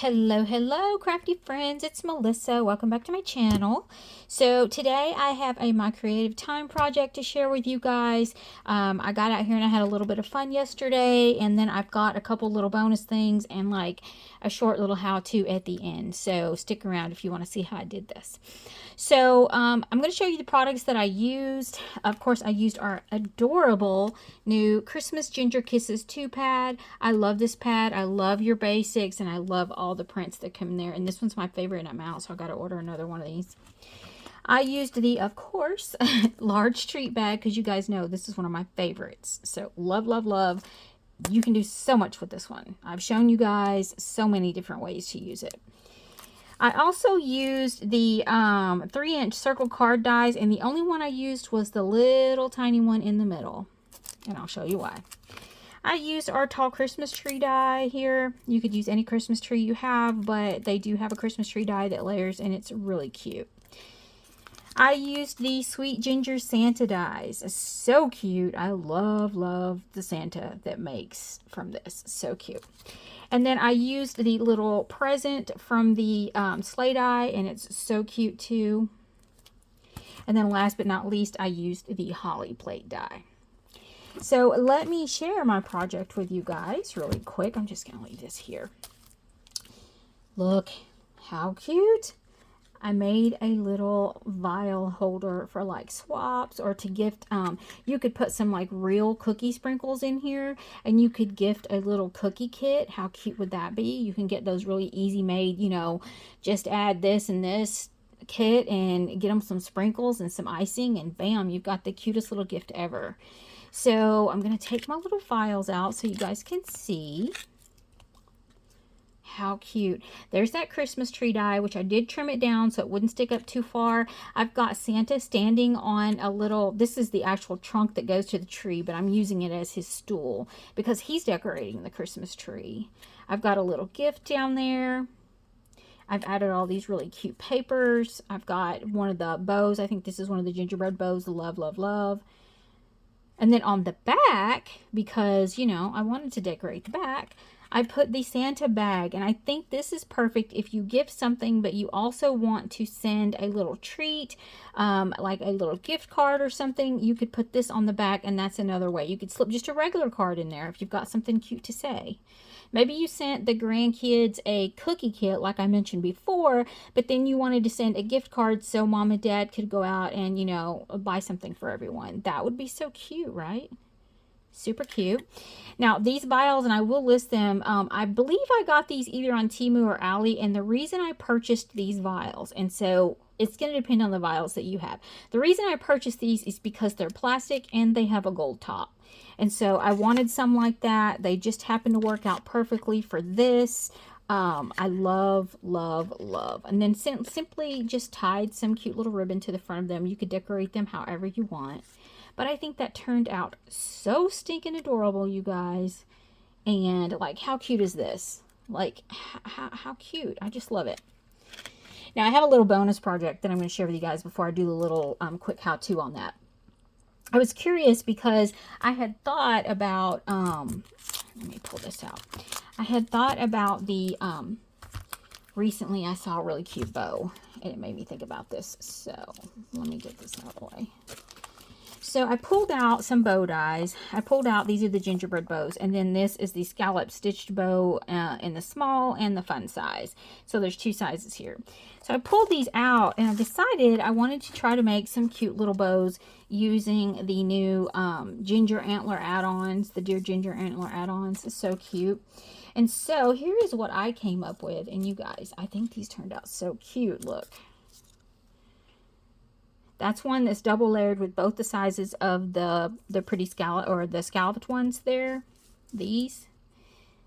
Hello, crafty friends. It's Melissa. Welcome back to my channel. So today I have my creative time project to share with you guys. I got out here and I had a little bit of fun yesterday, and then I've got a couple little bonus things and like a short little how-to at the end. So stick around if you want to see how I did this. So I'm going to show you the products that I used. Of course, I used our adorable new Christmas Ginger Kisses 2 pad. I love this pad. I love your basics, and I love all the prints that come in there. And this one's my favorite, and I'm out, so I got to order another one of these. I used the, of course, large treat bag, because you guys know this is one of my favorites. So love, love, love. You can do so much with this one. I've shown you guys so many different ways to use it. I also used the 3-inch circle card dies, and the only one I used was the little tiny one in the middle. And I'll show you why. I used our tall Christmas tree die here. You could use any Christmas tree you have, but they do have a Christmas tree die that layers, and it's really cute. I used the Sweet Ginger Santa dies. It's so cute. I love, love the Santa that makes from this. So cute. And then I used the little present from the sleigh die, and it's so cute too. And then last but not least, I used the holly plate die. So let me share my project with you guys really quick. I'm just going to leave this here. Look how cute. I made a little vial holder for like swaps or to gift. You could put some like real cookie sprinkles in here, and you could gift a little cookie kit. How cute would that be? You can get those really easy made, you know, just add this and this kit and get them some sprinkles and some icing, and bam, you've got the cutest little gift ever. So I'm going to take my little vials out so you guys can see. How cute. There's that Christmas tree die, which I did trim it down so it wouldn't stick up too far. I've got Santa standing on a little, this is the actual trunk that goes to the tree, but I'm using it as his stool because he's decorating the Christmas tree. I've got a little gift down there. I've added all these really cute papers. I've got one of the bows. I think this is one of the gingerbread bows. Love, love, love. And then on the back, because, you know, I wanted to decorate the back, I put the Santa bag, and I think this is perfect if you gift something, but you also want to send a little treat, like a little gift card or something. You could put this on the back, and that's another way. You could slip just a regular card in there if you've got something cute to say. Maybe you sent the grandkids a cookie kit, like I mentioned before, but then you wanted to send a gift card so mom and dad could go out and, you know, buy something for everyone. That would be so cute, right? Super cute. Now these vials, and I will list them, I believe I got these either on Temu or Ali, and the reason I purchased these vials, and so it's going to depend on the vials that you have. The reason I purchased these is because they're plastic and they have a gold top, and so I wanted some like that. They just happen to work out perfectly for this. I love, love, love. And then simply just tied some cute little ribbon to the front of them. You could decorate them however you want. But I think that turned out so stinking adorable, you guys. And like, how cute is this? Like, how cute. I just love it. Now, I have a little bonus project that I'm going to share with you guys before I do the little quick how-to on that. I was curious because I had thought about, let me pull this out. I had thought about the, recently I saw a really cute bow, and it made me think about this. So let me get this out of the way. So I pulled out some bow dies. I pulled out, these are the gingerbread bows, and then this is the scallop stitched bow in the small and the fun size. So there's two sizes here. So I pulled these out, and I decided I wanted to try to make some cute little bows using the new ginger antler add-ons, the Dear Ginger Antler add-ons. It's so cute. And so here is what I came up with, and you guys, I think these turned out so cute. Look. That's one that's double layered with both the sizes of the pretty scallop, or the scalloped ones there. These.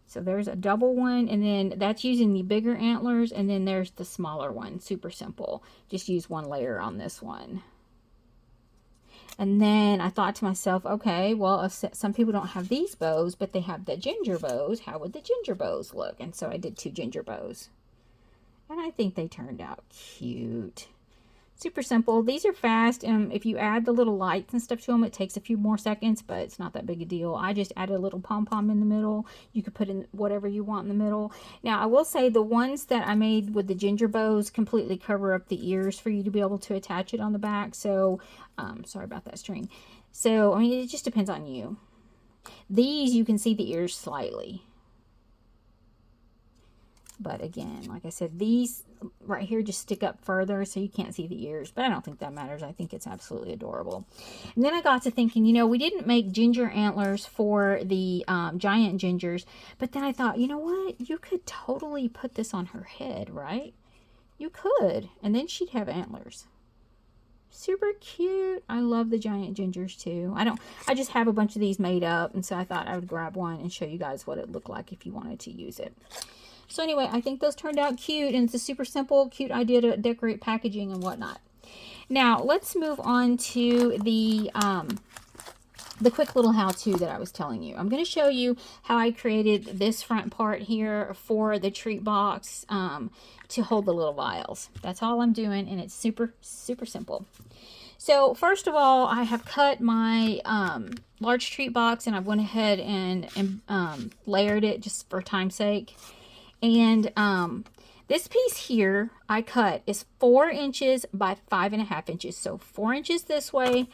So there's a double one, and then that's using the bigger antlers, and then there's the smaller one. Super simple. Just use one layer on this one. And then I thought to myself, okay, well, if some people don't have these bows, but they have the ginger bows, how would the ginger bows look? And so I did 2 ginger bows. And I think they turned out cute. Super simple. These are fast. If you add the little lights and stuff to them, it takes a few more seconds, but it's not that big a deal. I just added a little pom-pom in the middle. You could put in whatever you want in the middle. Now, I will say the ones that I made with the ginger bows completely cover up the ears for you to be able to attach it on the back. So, sorry about that string. So, I mean, it just depends on you. These, you can see the ears slightly. But again, like I said, these right here just stick up further so you can't see the ears. But I don't think that matters. I think it's absolutely adorable. And then I got to thinking, you know, we didn't make ginger antlers for the giant gingers. But then I thought, you know what? You could totally put this on her head, right? You could. And then she'd have antlers. Super cute. I love the giant gingers too. I just have a bunch of these made up. And so I thought I would grab one and show you guys what it looked like if you wanted to use it. So anyway, I think those turned out cute, and it's a super simple, cute idea to decorate packaging and whatnot. Now, let's move on to the quick little how-to that I was telling you. I'm going to show you how I created this front part here for the treat box to hold the little vials. That's all I'm doing, and it's super, super simple. So first of all, I have cut my large treat box, and I've went ahead and layered it just for time's sake. And this piece here I cut is 4 inches by 5.5 inches. So 4 inches this way,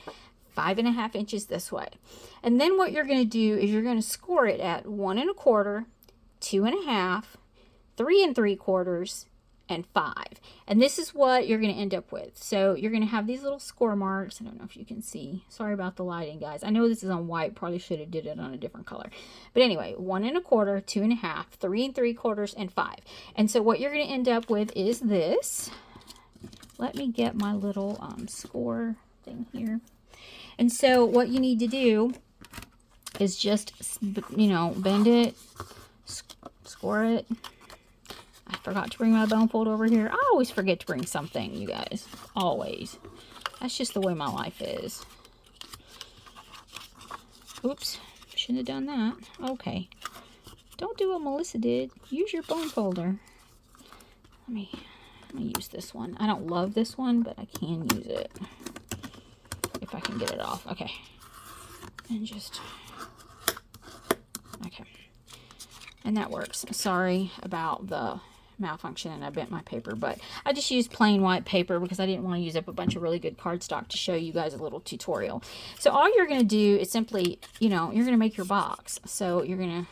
5.5 inches this way. And then what you're going to do is you're going to score it at 1 1/4, 2 1/2, 3 3/4, and 5. And this is what you're going to end up with. So you're going to have these little score marks. I don't know if you can see. Sorry about the lighting, guys. I know this is on white. Probably should have did it on a different color. But anyway, 1 1/4, 2 1/2, 3 3/4, and 5. And so what you're going to end up with is this. Let me get my little score thing here. And so what you need to do is just, you know, bend it, score it. I forgot to bring my bone fold over here. I always forget to bring something, you guys. Always. That's just the way my life is. Oops. Shouldn't have done that. Okay. Don't do what Melissa did. Use your bone folder. Let me use this one. I don't love this one, but I can use it. If I can get it off. Okay. And just... Okay. And that works. Sorry about the malfunction and I bent my paper, but I just used plain white paper because I didn't want to use up a bunch of really good cardstock to show you guys a little tutorial. So all you're going to do is simply, you know, you're going to make your box. So you're going to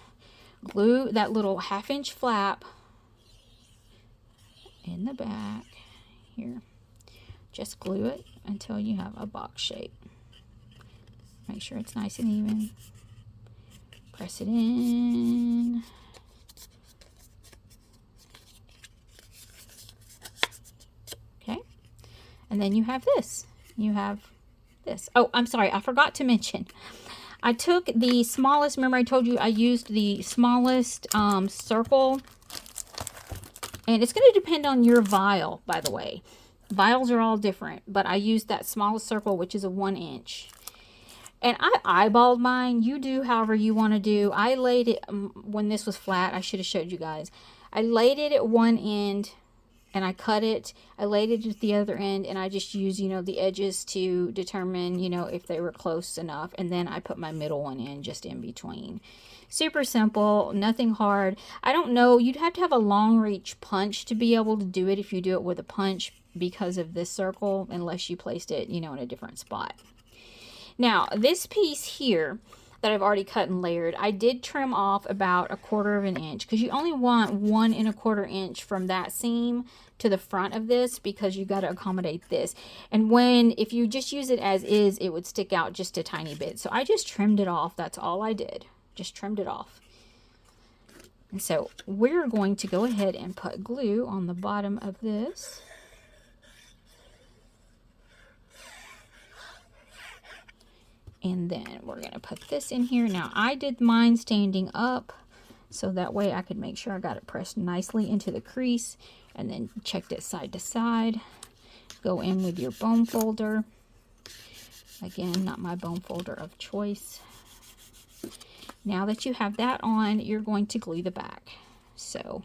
glue that little 1/2 inch flap in the back here. Just glue it until you have a box shape. Make sure it's nice and even. Press it in. Okay. And then you have this. You have this. Oh, I'm sorry. I forgot to mention. I took the smallest, remember I told you I used the smallest circle. And it's going to depend on your vial, by the way. Vials are all different, but I used that smallest circle, which is a 1 inch. And I eyeballed mine. You do however you want to do. I laid it, when this was flat, I should have showed you guys. I laid it at one end and I cut it. I laid it at the other end and I just used, you know, the edges to determine, you know, if they were close enough. And then I put my middle one in just in between. Super simple, nothing hard. I don't know, you'd have to have a long reach punch to be able to do it if you do it with a punch because of this circle, unless you placed it, you know, in a different spot. Now, this piece here that I've already cut and layered, I did trim off about 1/4 inch because you only want 1 1/4 inch from that seam to the front of this because you got to accommodate this. And if you just use it as is, it would stick out just a tiny bit. So I just trimmed it off. That's all I did. Just trimmed it off. And so we're going to go ahead and put glue on the bottom of this. And then we're going to put this in here. Now, I did mine standing up, so that way I could make sure I got it pressed nicely into the crease. And then checked it side to side. Go in with your bone folder. Again, not my bone folder of choice. Now that you have that on, you're going to glue the back. So,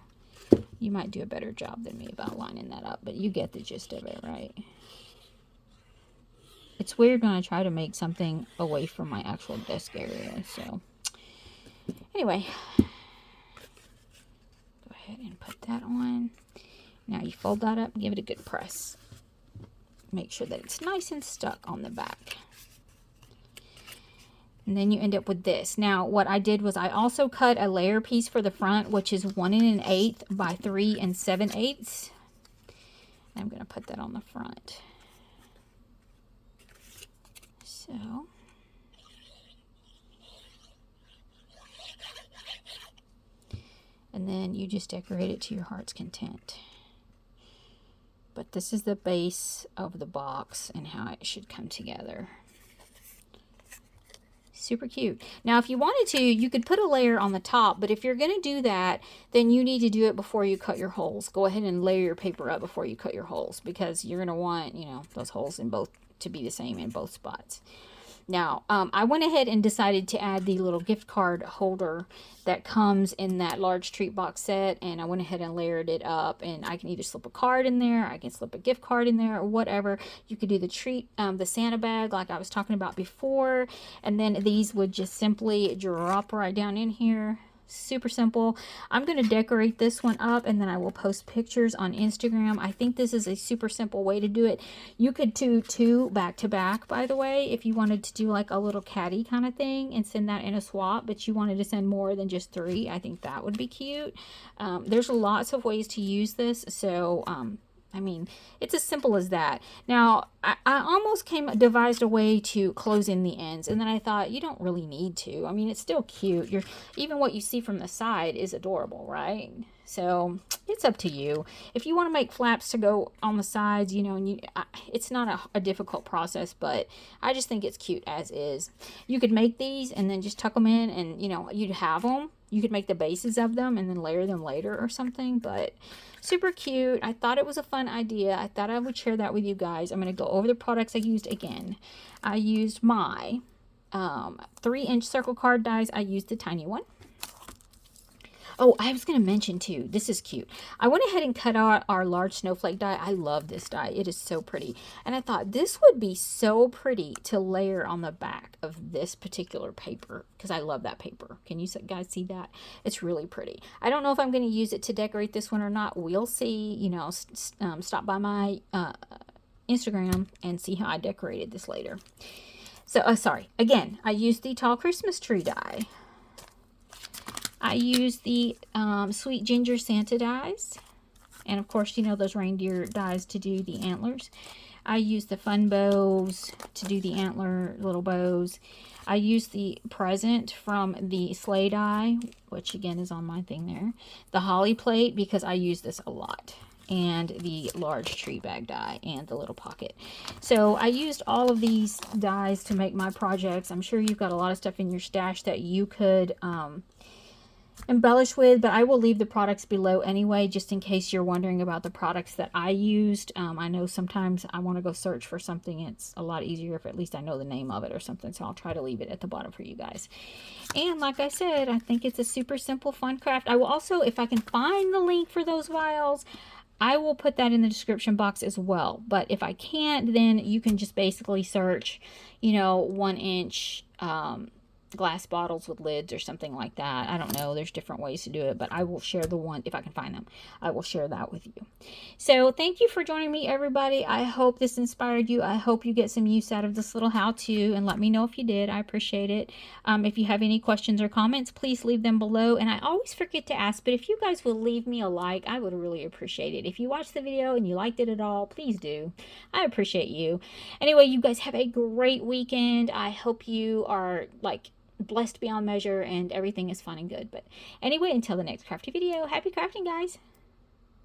you might do a better job than me about lining that up, but you get the gist of it, right? it's weird when I try to make something away from my actual desk area. So anyway, go ahead and put that on. Now you fold that up, give it a good press. Make sure that it's nice and stuck on the back. And then you end up with this. Now, what I did was I also cut a layer piece for the front, which is 1 1/8 by 3 7/8. I'm going to put that on the front. So, and then you just decorate it to your heart's content. But this is the base of the box and how it should come together. Super cute. Now, if you wanted to, you could put a layer on the top, but if you're going to do that, then you need to do it before you cut your holes. Go ahead and layer your paper up before you cut your holes, because you're going to want, you know, those holes in both to be the same in both spots. Now, I went ahead and decided to add the little gift card holder that comes in that large treat box set, and I went ahead and layered it up, and I can either slip a card in there, I can slip a gift card in there, or whatever. You could do the treat, the Santa bag like I was talking about before, and then these would just simply drop right down in here. Super simple. I'm going to decorate this one up, and then I will post pictures on Instagram. I think this is a super simple way to do it. You could do 2 back to back, by the way, if you wanted to do like a little caddy kind of thing and send that in a swap, but you wanted to send more than just 3. I think that would be cute. There's lots of ways to use this, so I mean, it's as simple as that. Now, I almost devised a way to close in the ends, and then I thought, you don't really need to. I mean, it's still cute. Even what you see from the side is adorable, right? So it's up to you. If you want to make flaps to go on the sides, you know, and it's not a difficult process, but I just think it's cute as is. You could make these and then just tuck them in, and, you know, you'd have them. You could make the bases of them and then layer them later or something, but super cute. I thought it was a fun idea. I thought I would share that with you guys. I'm going to go over the products I used again. I used my 3-inch circle card dies. I used the tiny one. Oh, I was going to mention too, this is cute. I went ahead and cut out our large snowflake die. I love this die. It is so pretty. And I thought this would be so pretty to layer on the back of this particular paper, because I love that paper. Can you guys see that? It's really pretty. I don't know if I'm going to use it to decorate this one or not. We'll see. You know, stop by my Instagram and see how I decorated this later. So, sorry. Again, I used the tall Christmas tree die. I used the Sweet Ginger Santa dies. And of course, you know, those reindeer dies to do the antlers. I used the fun bows to do the antler little bows. I used the present from the sleigh die, which again is on my thing there. The holly plate, because I use this a lot. And the large tree bag die and the little pocket. So I used all of these dies to make my projects. I'm sure you've got a lot of stuff in your stash that you could embellish with, but I will leave the products below anyway, just in case you're wondering about the products that I used. I know sometimes I want to go search for something. It's a lot easier if at least I know the name of it or something, so I'll try to leave it at the bottom for you guys. And like I said, I think it's a super simple fun craft. I will also, if I can find the link for those vials, I will put that in the description box as well. But if I can't, then you can just basically search, you know, 1-inch glass bottles with lids or something like that. I don't know. There's different ways to do it, but I will share the one, if I can find them, I will share that with you. So thank you for joining me, everybody. I hope this inspired you. I hope you get some use out of this little how-to, and let me know if you did. I appreciate it. If you have any questions or comments, please leave them below. And I always forget to ask, but if you guys will leave me a like, I would really appreciate it. If you watched the video and you liked it at all, please do. I appreciate you. Anyway, you guys have a great weekend. I hope you are like blessed beyond measure and everything is fun and good. But anyway, until the next crafty video, happy crafting, guys.